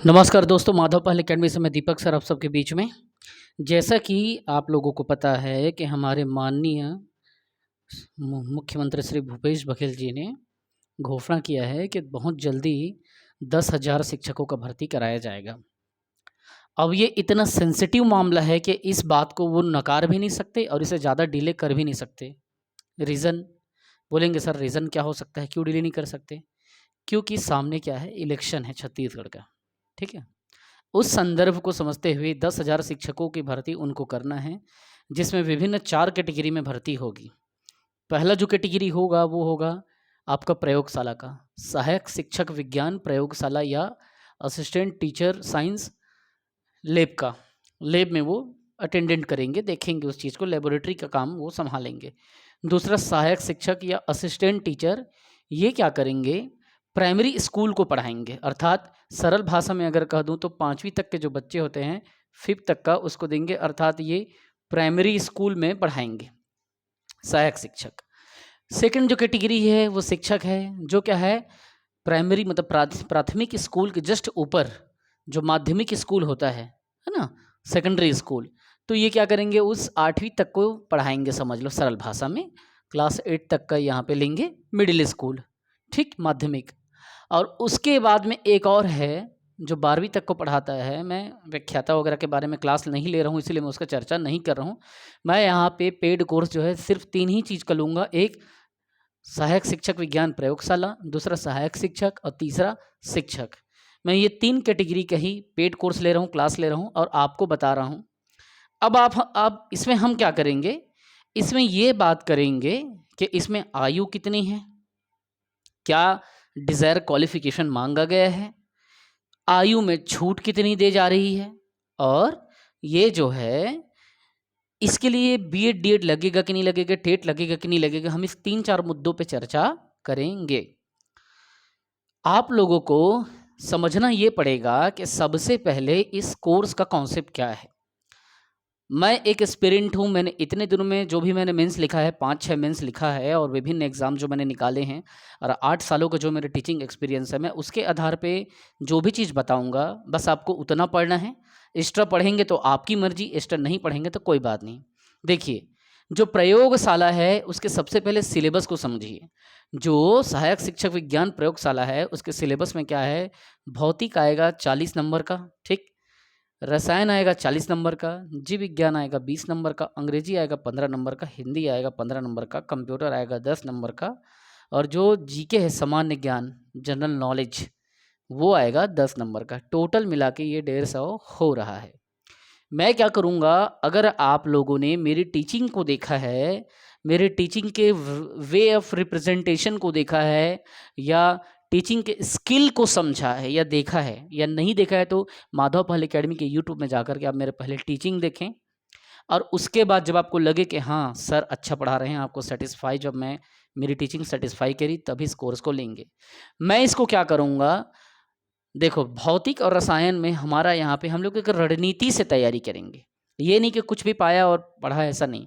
नमस्कार दोस्तों, माधव पहल अकेडमी से मैं दीपक सर आप सबके बीच में। जैसा कि आप लोगों को पता है कि हमारे माननीय मुख्यमंत्री श्री भूपेश बघेल जी ने घोषणा किया है कि बहुत जल्दी 10,000 शिक्षकों का भर्ती कराया जाएगा। अब ये इतना सेंसिटिव मामला है कि इस बात को वो नकार भी नहीं सकते और इसे ज़्यादा डिले कर भी नहीं सकते। रीज़न बोलेंगे सर, रीज़न क्या हो सकता है, क्यों डिले नहीं कर सकते? क्योंकि सामने क्या है, इलेक्शन है छत्तीसगढ़ का, ठीक है। उस संदर्भ को समझते हुए 10,000 शिक्षकों की भर्ती उनको करना है, जिसमें विभिन्न 4 कैटेगरी में भर्ती होगी। पहला जो कैटेगरी होगा वो होगा आपका प्रयोगशाला का, सहायक शिक्षक विज्ञान प्रयोगशाला या असिस्टेंट टीचर साइंस लैब का। लैब में वो अटेंडेंट करेंगे, देखेंगे उस चीज़ को, लेबोरेटरी का काम वो संभालेंगे। दूसरा सहायक शिक्षक या असिस्टेंट टीचर, ये क्या करेंगे, प्राइमरी स्कूल को पढ़ाएंगे। अर्थात सरल भाषा में अगर कह दूं तो 5वीं तक के जो बच्चे होते हैं 5th तक का उसको देंगे, अर्थात ये प्राइमरी स्कूल में पढ़ाएंगे सहायक शिक्षक। सेकंड जो कैटेगरी है वो शिक्षक है जो क्या है, प्राइमरी मतलब प्राथमिक स्कूल के जस्ट ऊपर जो माध्यमिक स्कूल होता है ना, सेकेंडरी स्कूल, तो ये क्या करेंगे, उस 8वीं तक को पढ़ाएंगे, समझ लो सरल भाषा में। क्लास 8 तक का यहाँ पे लेंगे मिडिल स्कूल, ठीक, माध्यमिक। और उसके बाद में एक और है जो 12वीं तक को पढ़ाता है। मैं व्याख्याता वगैरह के बारे में क्लास नहीं ले रहा हूँ, इसलिए मैं उसका चर्चा नहीं कर रहा हूँ। मैं यहाँ पे पेड कोर्स जो है सिर्फ 3 ही चीज़ का लूँगा, एक सहायक शिक्षक विज्ञान प्रयोगशाला, दूसरा सहायक शिक्षक और तीसरा शिक्षक। मैं ये 3 कैटेगरी का ही पेड कोर्स ले रहा हूँ, क्लास ले रहा हूँ और आपको बता रहा हूँ। अब इसमें हम क्या करेंगे, इसमें ये बात करेंगे कि इसमें आयु कितनी है, क्या डिज़ायर क्वालिफिकेशन मांगा गया है, आयु में छूट कितनी दी जा रही है, और ये जो है इसके लिए बीएड डीएड लगेगा कि नहीं लगेगा, टेट लगेगा कि नहीं लगेगा। हम इस 3-4 मुद्दों पे चर्चा करेंगे। आप लोगों को समझना ये पड़ेगा कि सबसे पहले इस कोर्स का कॉन्सेप्ट क्या है। मैं एक एस्पिरेंट हूँ, मैंने इतने दिनों में जो भी मैंने मेंस लिखा है, 5-6 मेंस लिखा है और विभिन्न एग्ज़ाम जो मैंने निकाले हैं, और 8 सालों का जो मेरे टीचिंग एक्सपीरियंस है, मैं उसके आधार पे जो भी चीज़ बताऊँगा बस आपको उतना पढ़ना है। एक्स्ट्रा पढ़ेंगे तो आपकी मर्ज़ी, एक्स्ट्रा नहीं पढ़ेंगे तो कोई बात नहीं। देखिए, जो प्रयोगशाला है उसके सबसे पहले सिलेबस को समझिए। जो सहायक शिक्षक विज्ञान प्रयोगशाला है उसके सिलेबस में क्या है, भौतिक आएगा 40 नंबर का, ठीक, रसायन आएगा 40 नंबर का, जीव विज्ञान आएगा 20 नंबर का, अंग्रेजी आएगा 15 नंबर का, हिंदी आएगा 15 नंबर का, कंप्यूटर आएगा 10 नंबर का, और जो जीके है सामान्य ज्ञान जनरल नॉलेज वो आएगा 10 नंबर का। टोटल मिला के ये 150 हो रहा है। मैं क्या करूँगा, अगर आप लोगों ने मेरी टीचिंग को देखा है, मेरे टीचिंग के वे ऑफ रिप्रेजेंटेशन को देखा है, या टीचिंग के स्किल को समझा है या देखा है या नहीं देखा है, तो माधव पहल अकेडमी के यूट्यूब में जाकर के आप मेरे पहले टीचिंग देखें, और उसके बाद जब आपको लगे कि हाँ सर अच्छा पढ़ा रहे हैं, आपको सेटिस्फाई, जब मैं मेरी टीचिंग सेटिस्फाई करी तभी इस कोर्स को लेंगे। मैं इसको क्या करूँगा, देखो भौतिक और रसायन में हमारा यहाँ पे हम लोग एक रणनीति से तैयारी करेंगे। ये नहीं कि कुछ भी पाया और पढ़ा, ऐसा नहीं।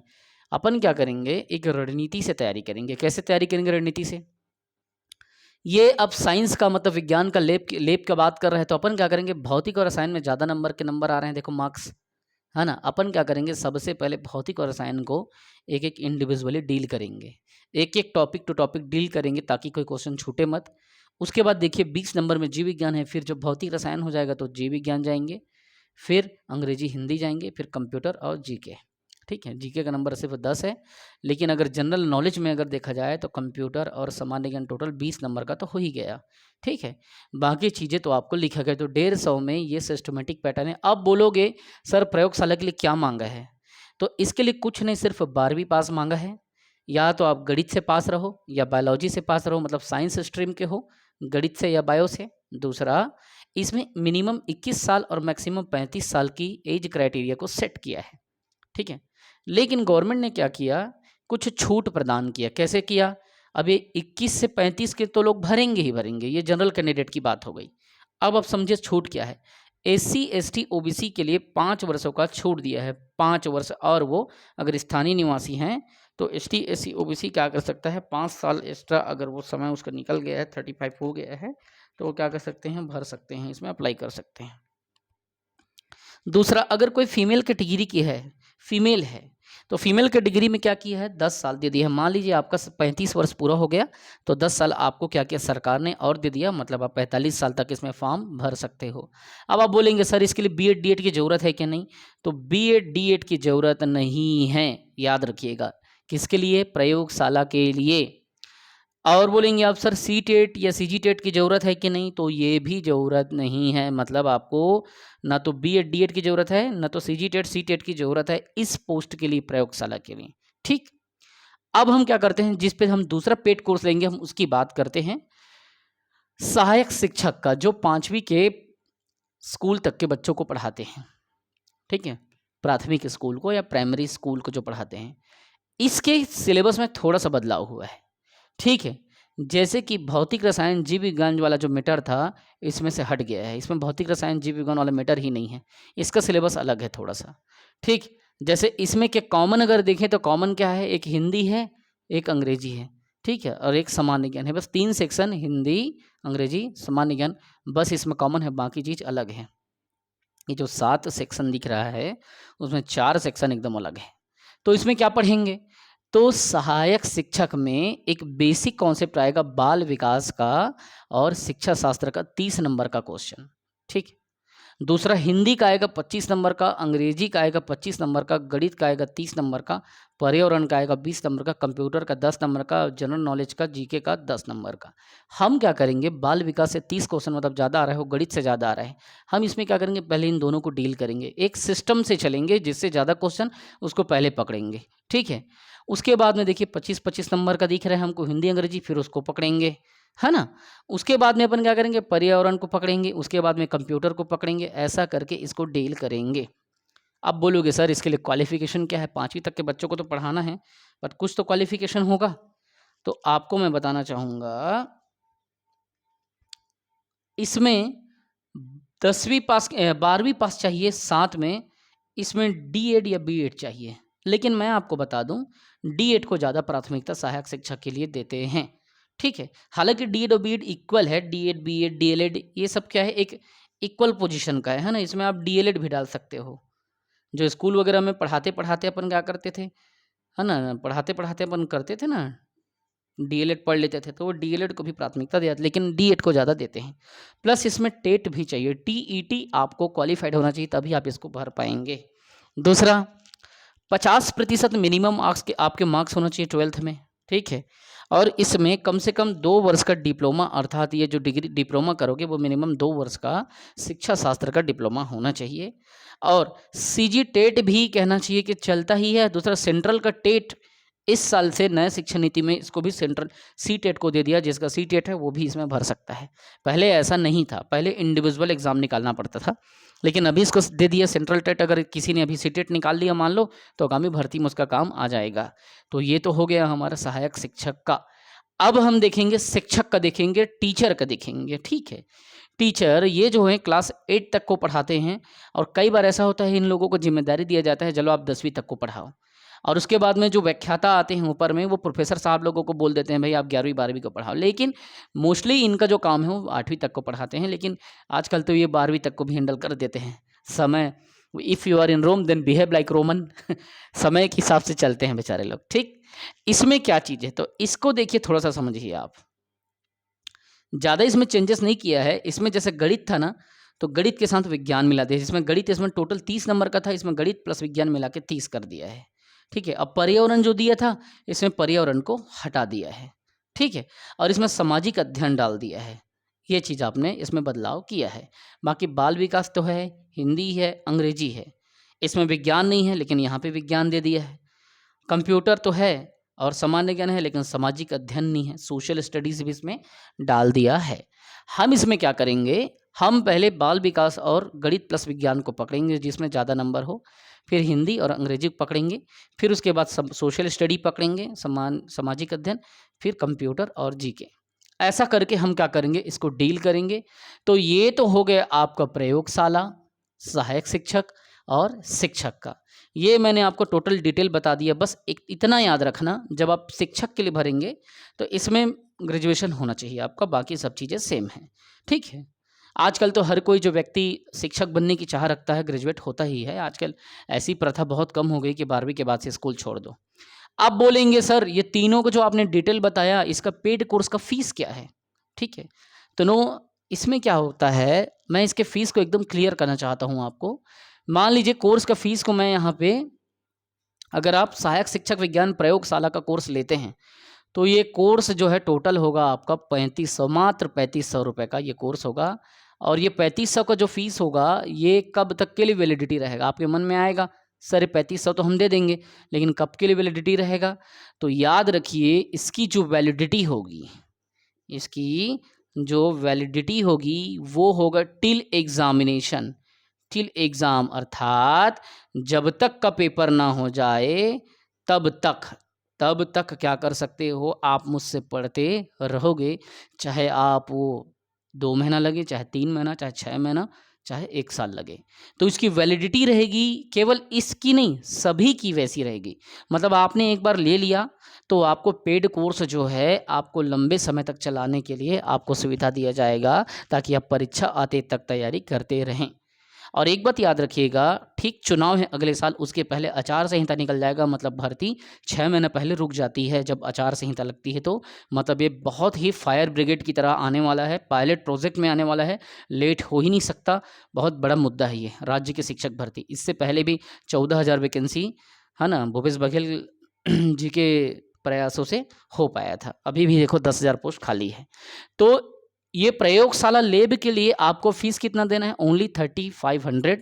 अपन क्या करेंगे, एक रणनीति से तैयारी करेंगे। कैसे तैयारी करेंगे रणनीति से, ये अब साइंस का मतलब विज्ञान का लेब का बात कर रहे हैं, तो अपन क्या करेंगे, भौतिक और रसायन में ज़्यादा नंबर के नंबर आ रहे हैं, देखो मार्क्स, है ना। अपन क्या करेंगे, सबसे पहले भौतिक और रसायन को एक एक इंडिविजुअली डील करेंगे, एक एक टॉपिक टू टॉपिक डील करेंगे ताकि कोई क्वेश्चन छूटे मत। उसके बाद देखिए 20 नंबर में जीव विज्ञान है, फिर जब भौतिक रसायन हो जाएगा तो जीव विज्ञान जाएंगे, फिर अंग्रेजी हिंदी जाएंगे, फिर कंप्यूटर और जीके, ठीक है। जीके का नंबर सिर्फ 10 है, लेकिन अगर जनरल नॉलेज में अगर देखा जाए तो कंप्यूटर और सामान्य ज्ञान टोटल 20 नंबर का तो हो ही गया, ठीक है। बाकी चीज़ें तो आपको लिखा गया, तो 150 में ये सिस्टमेटिक पैटर्न है। अब बोलोगे सर प्रयोगशाला के लिए क्या मांगा है, तो इसके लिए कुछ नहीं, सिर्फ 12वीं पास मांगा है। या तो आप गणित से पास रहो या बायोलॉजी से पास रहो, मतलब साइंस स्ट्रीम के हो, गणित से या बायो से। दूसरा, इसमें मिनिमम 21 साल और मैक्सिमम 35 साल की एज क्राइटेरिया को सेट किया है, ठीक है। लेकिन गवर्नमेंट ने क्या किया, कुछ छूट प्रदान किया। कैसे किया, अब ये 21 से 35 के तो लोग भरेंगे ही भरेंगे, ये जनरल कैंडिडेट की बात हो गई। अब समझिए छूट क्या है, एससी एसटी ओबीसी के लिए 5 वर्षों का छूट दिया है, 5 वर्ष। और वो अगर स्थानीय निवासी हैं तो एसटी एससी ओबीसी क्या कर सकता है, 5 साल एक्स्ट्रा, अगर वो समय उसका निकल गया है, 35 हो गया है, तो वो क्या कर सकते हैं, भर सकते हैं, इसमें अप्लाई कर सकते हैं। दूसरा, अगर कोई फीमेल कैटेगरी की है, फीमेल है, तो फीमेल कैटेगरी में क्या किया है, 10 साल दे दिया है। मान लीजिए आपका 35 वर्ष पूरा हो गया, तो 10 साल आपको क्या किया, सरकार ने और दे दिया, मतलब आप 45 साल तक इसमें फॉर्म भर सकते हो। अब आप बोलेंगे सर इसके लिए बीएड डीएड की ज़रूरत है कि नहीं, तो बीएड डीएड की ज़रूरत नहीं है, याद रखिएगा। किसके लिए, प्रयोगशाला के लिए। और बोलेंगे आप सर सी टेट या सी जी टेट की ज़रूरत है कि नहीं, तो ये भी ज़रूरत नहीं है। मतलब आपको ना तो बी एड डी एड की ज़रूरत है, ना तो सी जी टेट सी टेट की ज़रूरत है इस पोस्ट के लिए, प्रयोगशाला के लिए। ठीक, अब हम क्या करते हैं, जिस पे हम दूसरा पेड कोर्स लेंगे, हम उसकी बात करते हैं। सहायक शिक्षक का, जो 5वीं के स्कूल तक के बच्चों को पढ़ाते हैं, ठीक है, प्राथमिक स्कूल को या प्राइमरी स्कूल को जो पढ़ाते हैं, इसके सिलेबस में थोड़ा सा बदलाव हुआ है। ठीक है, जैसे कि भौतिक रसायन जीव विज्ञान वाला जो मैटर था, इसमें से हट गया है, इसमें भौतिक रसायन जीव विज्ञान वाला मैटर ही नहीं है, इसका सिलेबस अलग है थोड़ा सा। ठीक, जैसे इसमें क्या कॉमन अगर देखें तो कॉमन क्या है, एक हिंदी है, एक अंग्रेजी है, ठीक है, और एक सामान्य ज्ञान है। बस 3 सेक्शन, हिंदी, अंग्रेजी, सामान्य ज्ञान, बस इसमें कॉमन है, बाकी चीज़ अलग है। ये जो 7 सेक्शन दिख रहा है, उसमें 4 सेक्शन एकदम अलग है। तो इसमें क्या पढ़ेंगे, तो सहायक शिक्षक में एक बेसिक कॉन्सेप्ट आएगा बाल विकास का और शिक्षा शास्त्र का 30 नंबर का क्वेश्चन। ठीक, दूसरा हिंदी का आएगा 25 नंबर का, अंग्रेजी का आएगा 25 नंबर का, गणित का आएगा 30 नंबर का, पर्यावरण का आएगा 20 नंबर का, कंप्यूटर का 10 नंबर का, जनरल नॉलेज का, जीके का 10 नंबर का। हम क्या करेंगे, बाल विकास से 30 क्वेश्चन मतलब ज़्यादा आ रहा है, वो गणित से ज़्यादा आ रहा है, हम इसमें क्या करेंगे, पहले इन दोनों को डील करेंगे, एक सिस्टम से चलेंगे, जिससे ज़्यादा क्वेश्चन उसको पहले पकड़ेंगे। ठीक है, उसके बाद में देखिए 25-25 नंबर का दिख रहा है हमको हिंदी अंग्रेजी, फिर उसको पकड़ेंगे, है ना। उसके बाद में अपन क्या करेंगे, पर्यावरण को पकड़ेंगे, उसके बाद में कंप्यूटर को पकड़ेंगे, ऐसा करके इसको डील करेंगे। अब बोलोगे सर इसके लिए क्वालिफिकेशन क्या है, 5वीं तक के बच्चों को तो पढ़ाना है, बट कुछ तो क्वालिफिकेशन होगा। तो आपको मैं बताना चाहूँगा, इसमें 10वीं पास 12वीं पास चाहिए, साथ में इसमें डीएड या बीएड चाहिए। लेकिन मैं आपको बता दूं, डीएड को ज़्यादा प्राथमिकता सहायक शिक्षक के लिए देते हैं। ठीक है, हालांकि डीएड और बीएड इक्वल है, डीएड बीएड डीएलएड ये सब क्या है, एक इक्वल पोजीशन का है ना। इसमें आप डीएलएड भी डाल सकते हो। जो स्कूल वगैरह में पढ़ाते पढ़ाते अपन क्या करते थे, है ना, पढ़ाते पढ़ाते अपन करते थे ना, डीएलएड पढ़ लेते थे, तो वो डीएलएड को भी प्राथमिकता दिया, लेकिन डीएड को ज़्यादा देते हैं। प्लस इसमें टेट भी चाहिए, टीईटी आपको क्वालिफाइड होना चाहिए, तभी आप इसको भर पाएंगे। दूसरा, 50% मिनिमम मार्क्स के आपके मार्क्स होना चाहिए 12th में। ठीक है, और इसमें कम से कम 2 वर्ष का डिप्लोमा, अर्थात ये जो डिग्री डिप्लोमा करोगे वो मिनिमम 2 वर्ष का शिक्षा शास्त्र का डिप्लोमा होना चाहिए। और सीजी टेट भी कहना चाहिए कि चलता ही है। दूसरा, सेंट्रल का टेट इस साल से नए शिक्षा नीति में इसको भी सेंट्रल सी टेट को दे दिया, जिसका सी टेट है वो भी इसमें भर सकता है। पहले ऐसा नहीं था, पहले इंडिविजुअल एग्जाम निकालना पड़ता था, लेकिन अभी इसको दे दिया सेंट्रल टेट। अगर किसी ने अभी सी टेट निकाल लिया मान लो, तो आगामी भर्ती में उसका काम आ जाएगा। तो ये तो हो गया हमारा सहायक शिक्षक का। अब हम देखेंगे शिक्षक का, देखेंगे टीचर का देखेंगे। ठीक है, टीचर ये जो है क्लास 8 तक को पढ़ाते हैं, और कई बार ऐसा होता है इन लोगों को जिम्मेदारी दिया जाता है, चलो आप 10वीं तक को पढ़ाओ, और उसके बाद में जो व्याख्याता आते हैं ऊपर में, वो प्रोफेसर साहब लोगों को बोल देते हैं भाई आप 11वीं 12वीं को पढ़ाओ। लेकिन मोस्टली इनका जो काम है वो 8वीं तक को पढ़ाते हैं, लेकिन आजकल तो ये 12वीं तक को भी हैंडल कर देते हैं। समय, if you are in Rome then behave like Roman समय के हिसाब से चलते हैं बेचारे लोग। ठीक, इसमें क्या चीज़ है, तो इसको देखिए, थोड़ा सा समझिए आप। ज़्यादा इसमें चेंजेस नहीं किया है। इसमें जैसे गणित था ना, तो गणित के साथ विज्ञान मिला दिया, जिसमें गणित इसमें टोटल 30 नंबर का था, इसमें गणित प्लस विज्ञान मिला के 30 कर दिया है। ठीक है, अब पर्यावरण जो दिया था, इसमें पर्यावरण को हटा दिया है। ठीक है, और इसमें सामाजिक अध्ययन डाल दिया है। ये चीज़ आपने इसमें बदलाव किया है। बाकी बाल विकास तो है, हिंदी है, अंग्रेजी है, इसमें विज्ञान नहीं है, लेकिन यहाँ पे विज्ञान दे दिया है। कंप्यूटर तो है और सामान्य ज्ञान है, लेकिन सामाजिक अध्ययन नहीं है, सोशल स्टडीज़ भी इसमें डाल दिया है। हम इसमें क्या करेंगे, हम पहले बाल विकास और गणित प्लस विज्ञान को पकड़ेंगे जिसमें ज़्यादा नंबर हो, फिर हिंदी और अंग्रेजी पकड़ेंगे, फिर उसके बाद सोशल स्टडी पकड़ेंगे, सामाजिक अध्ययन, फिर कंप्यूटर और जीके। ऐसा करके हम क्या करेंगे, इसको डील करेंगे। तो ये तो हो गया आपका प्रयोगशाला, सहायक शिक्षक और शिक्षक का। ये मैंने आपको टोटल डिटेल बता दिया। बस एक इतना याद रखना, जब आप शिक्षक के लिए भरेंगे तो इसमें ग्रेजुएशन होना चाहिए आपका, बाकी सब चीज़ें सेम हैं, ठीक है। आजकल तो हर कोई जो व्यक्ति शिक्षक बनने की चाह रखता है ग्रेजुएट होता ही है। आजकल ऐसी प्रथा बहुत कम हो गई कि 12वीं के बाद से स्कूल छोड़ दो। आप बोलेंगे सर ये तीनों को जो आपने डिटेल बताया इसका पेड कोर्स का फ़ीस क्या है? ठीक है। तो इसमें क्या होता है, मैं इसके फ़ीस को एकदम क्लियर करना चाहता हूँ आपको। मान लीजिए कोर्स का फ़ीस को मैं यहाँ पे, अगर आप सहायक शिक्षक विज्ञान प्रयोगशाला का कोर्स लेते हैं तो ये कोर्स जो है टोटल होगा आपका 3500, मात्र 3500 रुपये का ये कोर्स होगा। और ये 3500 का जो फीस होगा ये कब तक के लिए वैलिडिटी रहेगा? आपके मन में आएगा सर 3500 तो हम दे देंगे, लेकिन कब के लिए वैलिडिटी रहेगा? तो याद रखिए इसकी जो वैलिडिटी होगी, इसकी जो वैलिडिटी होगी वो होगा टिल एग्जामिनेशन, टिल एग्ज़ाम, अर्थात जब तक का पेपर ना हो जाए तब तक क्या कर सकते हो आप मुझसे पढ़ते रहोगे, चाहे आप वो 2 महीना लगे, चाहे 3 महीना, चाहे 6 महीना, चाहे 1 साल लगे। तो इसकी वैलिडिटी रहेगी, केवल इसकी नहीं सभी की वैसी रहेगी। मतलब आपने एक बार ले लिया तो आपको पेड कोर्स जो है आपको लंबे समय तक चलाने के लिए आपको सुविधा दिया जाएगा, ताकि आप परीक्षा आते तक तैयारी करते रहें। और एक बात याद रखिएगा, ठीक चुनाव है अगले साल, उसके पहले आचार संहिता निकल जाएगा, मतलब भर्ती 6 महीने पहले रुक जाती है जब आचार संहिता लगती है। तो मतलब ये बहुत ही फायर ब्रिगेड की तरह आने वाला है, पायलट प्रोजेक्ट में आने वाला है, लेट हो ही नहीं सकता। बहुत बड़ा मुद्दा है ये राज्य की शिक्षक भर्ती। इससे पहले भी 14,000 वैकेंसी है ना भूपेश बघेल जी के प्रयासों से हो पाया था। अभी भी देखो 10,000 पोस्ट खाली है। तो ये प्रयोगशाला लैब के लिए आपको फीस कितना देना है? ओनली 3500।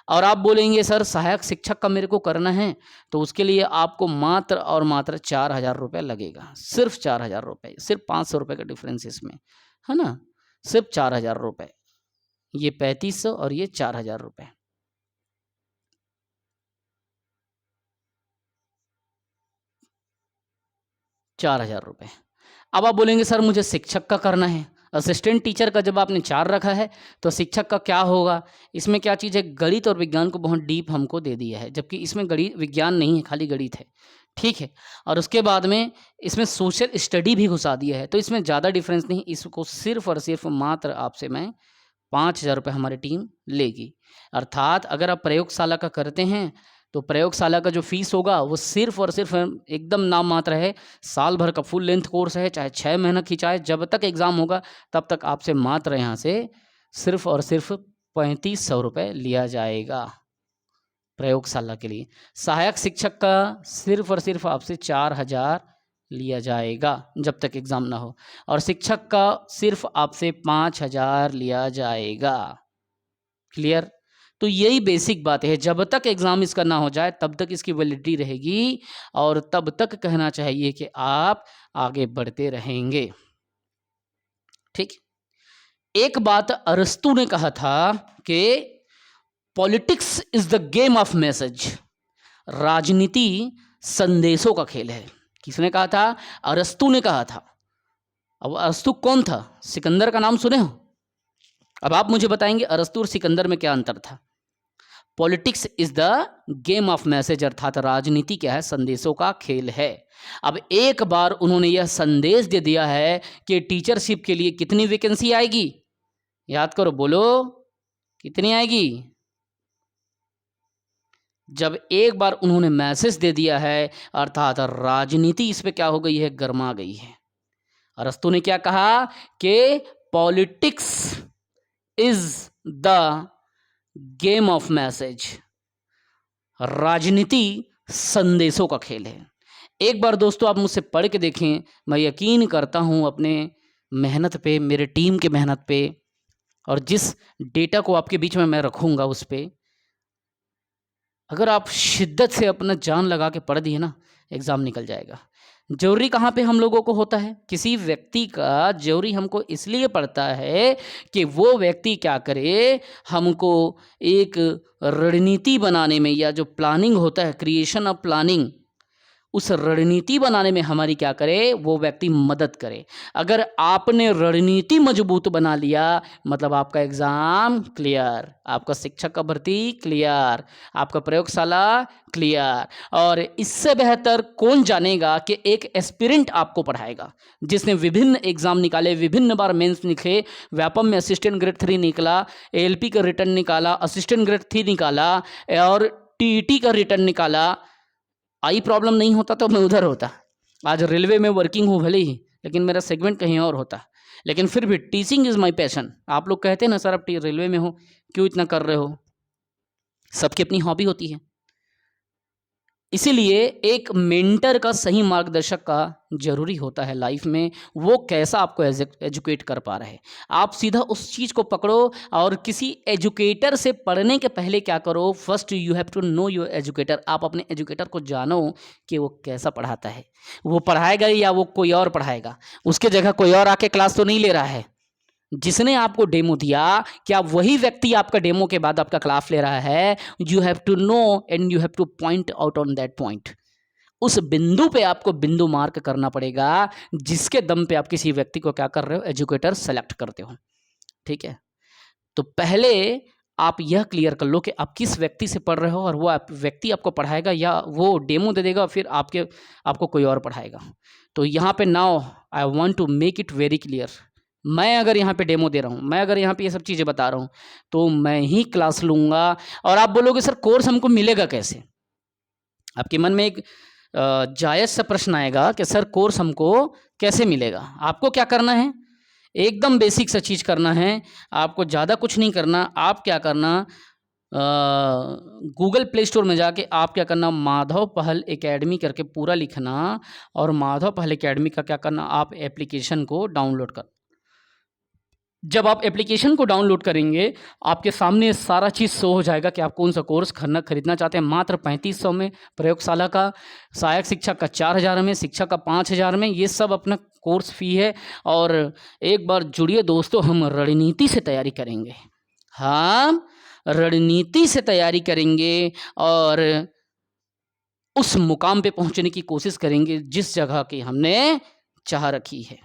और आप बोलेंगे सर सहायक शिक्षक का मेरे को करना है, तो उसके लिए आपको मात्र और मात्र 4,000 रुपये लगेगा, सिर्फ 4,000 रुपये, सिर्फ 500 रुपये का डिफरेंस इसमें, है ना, सिर्फ 4,000 रुपये। ये 3500 और ये 4,000 रुपये। ₹4,000। अब आप बोलेंगे सर मुझे शिक्षक का करना है, असिस्टेंट टीचर का जब आपने 4 रखा है तो शिक्षक का क्या होगा? इसमें क्या चीज़ है, गणित और विज्ञान को बहुत डीप हमको दे दिया है, जबकि इसमें गणित विज्ञान नहीं है, खाली गणित है, ठीक है। और उसके बाद में इसमें सोशल स्टडी भी घुसा दिया है, तो इसमें ज़्यादा डिफरेंस नहीं। इसको सिर्फ और सिर्फ मात्र आपसे मैं 5,000 रुपये हमारी टीम लेगी। अर्थात अगर आप प्रयोगशाला का करते हैं तो प्रयोगशाला का जो फीस होगा वो सिर्फ और सिर्फ एकदम नाम मात्र है। साल भर का फुल लेंथ कोर्स है, चाहे 6 महीना खिंचाए, जब तक एग्ज़ाम होगा तब तक आपसे मात्र यहाँ से सिर्फ और सिर्फ 3500 रुपये लिया जाएगा प्रयोगशाला के लिए। सहायक शिक्षक का सिर्फ और सिर्फ आपसे 4,000 लिया जाएगा जब तक एग्ज़ाम ना हो, और शिक्षक का सिर्फ आपसे 5,000 लिया जाएगा। क्लियर? तो यही बेसिक बात है, जब तक एग्ज़ाम इसका ना हो जाए तब तक इसकी वैलिडिटी रहेगी, और तब तक कहना चाहिए कि आप आगे बढ़ते रहेंगे। ठीक। एक बात अरस्तु ने कहा था कि politics is the game of message, राजनीति संदेशों का खेल है। किसने कहा था? अरस्तु ने कहा था। अब अरस्तु कौन था? सिकंदर का नाम सुने हो? अब आप मुझे बताएंगे अरस्तु और सिकंदर में क्या अंतर था। Politics is the game of message, अर्थात राजनीति क्या है? संदेशों का खेल है। अब एक बार उन्होंने यह संदेश दे दिया है कि टीचरशिप के लिए कितनी वैकेंसी आएगी, याद करो, बोलो कितनी आएगी। जब एक बार उन्होंने मैसेज दे दिया है, अर्थात राजनीति इस पे क्या हो गई है? गर्मा गई है। अरस्तु ने क्या कहा कि politics is the game of message, राजनीति संदेशों का खेल है। एक बार दोस्तों आप मुझसे पढ़ के देखें, मैं यकीन करता हूं अपने मेहनत पे, मेरे टीम के मेहनत पे, और जिस डेटा को आपके बीच में मैं रखूंगा उस पे, अगर आप शिद्दत से अपना जान लगा के पढ़ दिए ना, एग्ज़ाम निकल जाएगा। जरूरी कहाँ पे हम लोगों को होता है? किसी व्यक्ति का जरूरी हमको इसलिए पड़ता है कि वो व्यक्ति क्या करे, हमको एक रणनीति बनाने में, या जो प्लानिंग होता है, क्रिएशन ऑफ प्लानिंग, उस रणनीति बनाने में हमारी क्या करे, वो व्यक्ति मदद करे। अगर आपने रणनीति मजबूत बना लिया मतलब आपका एग्ज़ाम क्लियर, आपका शिक्षक का भर्ती क्लियर, आपका प्रयोगशाला क्लियर। और इससे बेहतर कौन जानेगा कि एक एस्पिरेंट आपको पढ़ाएगा जिसने विभिन्न एग्ज़ाम निकाले, विभिन्न बार मेंस निकले, व्यापम में असिस्टेंट ग्रेड 3 निकला, एएलपी का रिटर्न निकाला, असिस्टेंट ग्रेड 3 निकाला और टीईटी का रिटर्न निकाला। आई प्रॉब्लम नहीं होता तो मैं उधर होता। आज रेलवे में वर्किंग हूँ भले ही, लेकिन मेरा सेगमेंट कहीं और होता। लेकिन फिर भी टीचिंग इज़ माय पैशन। आप लोग कहते हैं ना सर आप रेलवे में हो, क्यों इतना कर रहे हो? सबकी अपनी हॉबी होती है। इसीलिए एक मेंटर का सही मार्गदर्शक का ज़रूरी होता है लाइफ में। वो कैसा आपको एजुकेट कर पा रहा है, आप सीधा उस चीज़ को पकड़ो। और किसी एजुकेटर से पढ़ने के पहले क्या करो, first you have to know your educator. आप अपने एजुकेटर को जानो कि वो कैसा पढ़ाता है, वो पढ़ाएगा या वो कोई और पढ़ाएगा, उसके जगह कोई और आके क्लास तो नहीं ले रहा है। जिसने आपको डेमो दिया क्या वही व्यक्ति आपका डेमो के बाद आपका क्लास ले रहा है? You have to know and you have to point out on that point. उस बिंदु पे आपको बिंदु मार्क करना पड़ेगा जिसके दम पे आप किसी व्यक्ति को क्या कर रहे हो, एजुकेटर सेलेक्ट करते हो। ठीक है, तो पहले आप यह क्लियर कर लो कि आप किस व्यक्ति से पढ़ रहे हो और वो व्यक्ति आपको पढ़ाएगा या वो डेमो दे देगा फिर आपको कोई और पढ़ाएगा। तो यहाँ पे now I want to make it very clear. मैं अगर यहाँ पे डेमो दे रहा हूँ, मैं अगर यहाँ पे ये सब चीज़ें बता रहा हूँ तो मैं ही क्लास लूँगा। और आप बोलोगे सर कोर्स हमको मिलेगा कैसे? आपके मन में एक जायज़ सा प्रश्न आएगा कि सर कोर्स हमको कैसे मिलेगा? आपको क्या करना है, एकदम बेसिक सा चीज़ करना है, आपको ज़्यादा कुछ नहीं करना। आप क्या करना, गूगल प्ले स्टोर में जाके आप क्या करना, माधव पहल एकेडमी करके पूरा लिखना और माधव पहल एकेडमी का क्या करना, आप एप्लीकेशन को डाउनलोड कर। जब आप एप्लीकेशन को डाउनलोड करेंगे आपके सामने सारा चीज़ शो हो जाएगा कि आप कौन सा कोर्स खरीदना चाहते हैं। मात्र 3500 में प्रयोगशाला का, सहायक शिक्षक का 4000 में, शिक्षक का 5000 में, ये सब अपना कोर्स फ़ी है। और एक बार जुड़िए दोस्तों, हम रणनीति से तैयारी करेंगे, हम रणनीति से तैयारी करेंगे और उस मुकाम पे पहुंचने की कोशिश करेंगे जिस जगह की हमने चाह रखी है।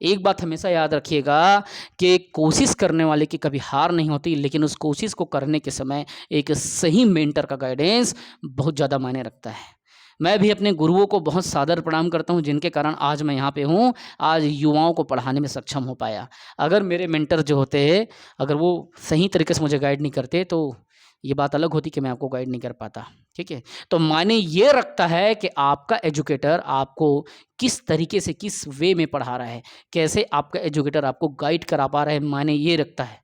एक बात हमेशा याद रखिएगा कि कोशिश करने वाले की कभी हार नहीं होती, लेकिन उस कोशिश को करने के समय एक सही मेंटर का गाइडेंस बहुत ज़्यादा मायने रखता है। मैं भी अपने गुरुओं को बहुत सादर प्रणाम करता हूं जिनके कारण आज मैं यहाँ पे हूँ, आज युवाओं को पढ़ाने में सक्षम हो पाया। अगर मेरे मेंटर जो होते हैं अगर वो सही तरीके से मुझे गाइड नहीं करते तो ये बात अलग होती कि मैं आपको गाइड नहीं कर पाता। ठीक है, तो मायने ये रखता है कि आपका एजुकेटर आपको किस तरीके से, किस वे में पढ़ा रहा है, कैसे आपका एजुकेटर आपको गाइड करा पा रहा है, मायने ये रखता है।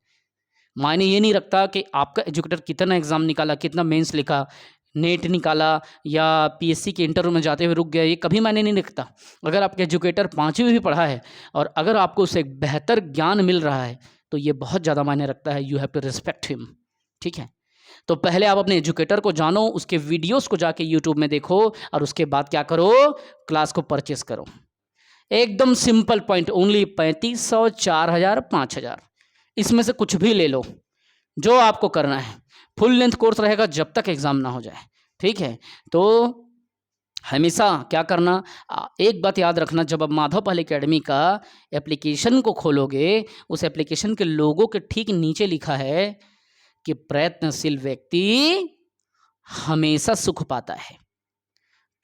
मायने ये नहीं रखता कि आपका एजुकेटर कितना एग्ज़ाम निकाला, कितना मेंस लिखा, नेट निकाला या पीएससी के इंटरव्यू में जाते हुए रुक गया, ये कभी मायने नहीं रखता। अगर आपका एजुकेटर 5वीं भी पढ़ा है और अगर आपको उससे बेहतर ज्ञान मिल रहा है तो ये बहुत ज़्यादा मायने रखता है। You have to respect him. ठीक है, तो पहले आप अपने एजुकेटर को जानो, उसके वीडियोस को जाके यूट्यूब में देखो और उसके बाद क्या करो, क्लास को परचेस करो। एकदम सिंपल पॉइंट, ओनली 3500, 4000, 5000, इसमें से कुछ भी ले लो जो आपको करना है। फुल लेंथ कोर्स रहेगा जब तक एग्ज़ाम ना हो जाए। ठीक है, तो हमेशा क्या करना, एक बात याद रखना, जब आप माधव पहल एकेडमी का एप्लीकेशन को खोलोगे उस एप्लीकेशन के लोगो के ठीक नीचे लिखा है कि प्रयत्नशील व्यक्ति हमेशा सुख पाता है।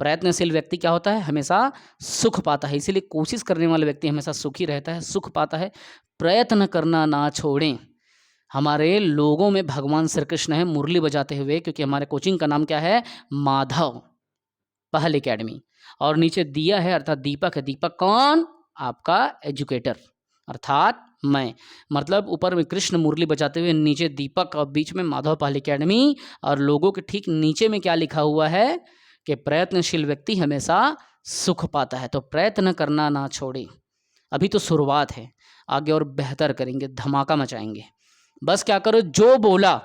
प्रयत्नशील व्यक्ति क्या होता है, हमेशा सुख पाता है। इसीलिए कोशिश करने वाला व्यक्ति हमेशा सुखी रहता है, सुख पाता है। प्रयत्न करना ना छोड़ें। हमारे लोगों में भगवान श्री कृष्ण है मुरली बजाते हुए, क्योंकि हमारे कोचिंग का नाम क्या है, माधव पहल एकेडमी। और नीचे दिया है अर्थात दीपक है। दीपक कौन, आपका एजुकेटर अर्थात मैं। मतलब ऊपर में कृष्ण मुरली बजाते हुए, नीचे दीपक और बीच में माधव पहल एकेडमी, और लोगों के ठीक नीचे में क्या लिखा हुआ है कि प्रयत्नशील व्यक्ति हमेशा सुख पाता है। तो प्रयत्न करना ना छोड़े। अभी तो शुरुआत है, आगे और बेहतर करेंगे, धमाका मचाएंगे। बस क्या करो, जो बोला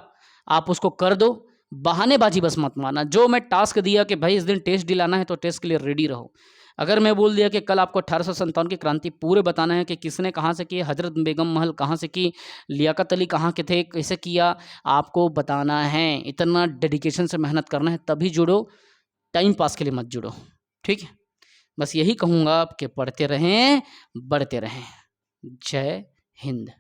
आप उसको कर दो, बहानेबाजी बस मत मारना। जो मैं टास्क दिया कि भाई इस दिन टेस्ट दिलाना है तो टेस्ट के लिए रेडी रहो। अगर मैं बोल दिया कि कल आपको 1857 की क्रांति पूरे बताना है कि किसने कहाँ से की, हजरत बेगम महल कहाँ से की, लियाकत अली कहाँ के थे, कैसे किया, आपको बताना है। इतना डेडिकेशन से मेहनत करना है, तभी जुड़ो, टाइम पास के लिए मत जुड़ो। ठीक है, बस यही कहूँगा कि पढ़ते रहें, बढ़ते रहें। जय हिंद।